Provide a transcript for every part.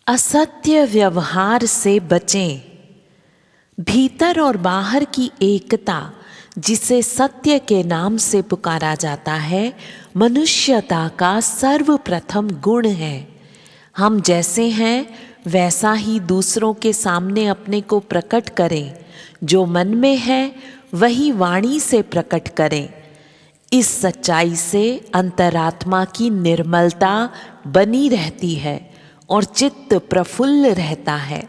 असत्य व्यवहार से बचें। भीतर और बाहर की एकता, जिसे सत्य के नाम से पुकारा जाता है, मनुष्यता का सर्वप्रथम गुण है। हम जैसे हैं वैसा ही दूसरों के सामने अपने को प्रकट करें। जो मन में है वही वाणी से प्रकट करें। इस सच्चाई से अंतरात्मा की निर्मलता बनी रहती है और चित्त प्रफुल्ल रहता है।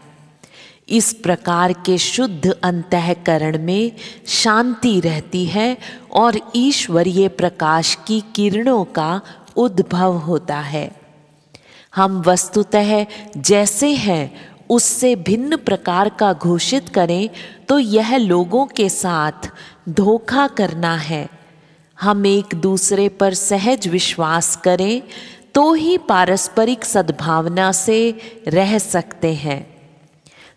इस प्रकार के शुद्ध अंतःकरण में शांति रहती है और ईश्वरीय प्रकाश की किरणों का उद्भव होता है। हम वस्तुतः जैसे हैं उससे भिन्न प्रकार का घोषित करें तो यह लोगों के साथ धोखा करना है। हम एक दूसरे पर सहज विश्वास करें तो ही पारस्परिक सद्भावना से रह सकते हैं।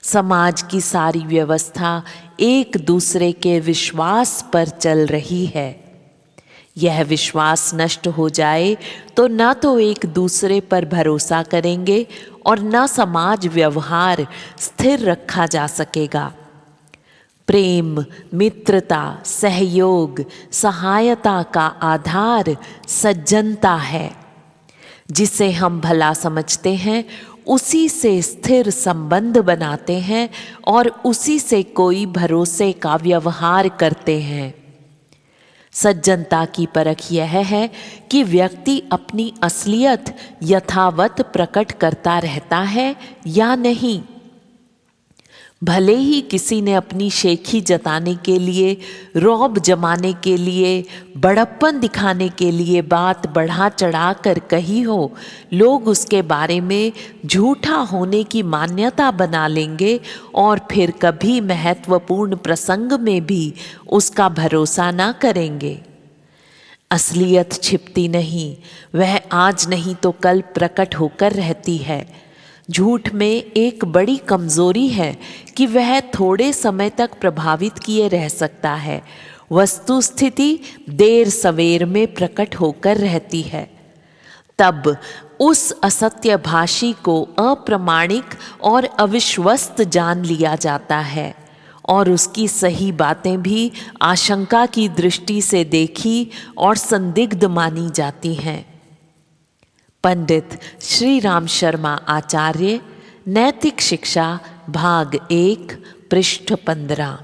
समाज की सारी व्यवस्था एक दूसरे के विश्वास पर चल रही है। यह विश्वास नष्ट हो जाए तो न तो एक दूसरे पर भरोसा करेंगे और न समाज व्यवहार स्थिर रखा जा सकेगा। प्रेम, मित्रता, सहयोग, सहायता का आधार सज्जनता है। जिसे हम भला समझते हैं उसी से स्थिर संबंध बनाते हैं और उसी से कोई भरोसे का व्यवहार करते हैं। सज्जनता की परख यह है कि व्यक्ति अपनी असलियत यथावत प्रकट करता रहता है या नहीं। भले ही किसी ने अपनी शेखी जताने के लिए, रौब जमाने के लिए, बड़प्पन दिखाने के लिए बात बढ़ा चढ़ा कर कही हो, लोग उसके बारे में झूठा होने की मान्यता बना लेंगे और फिर कभी महत्वपूर्ण प्रसंग में भी उसका भरोसा ना करेंगे। असलियत छिपती नहीं, वह आज नहीं तो कल प्रकट होकर रहती है। झूठ में एक बड़ी कमजोरी है कि वह थोड़े समय तक प्रभावित किए रह सकता है। वस्तु स्थिति देर सवेर में प्रकट होकर रहती है। तब उस असत्य भाषी को अप्रामाणिक और अविश्वस्त जान लिया जाता है और उसकी सही बातें भी आशंका की दृष्टि से देखी और संदिग्ध मानी जाती हैं। पंडित श्री राम शर्मा आचार्य, नैतिक शिक्षा, भाग 1, पृष्ठ 15।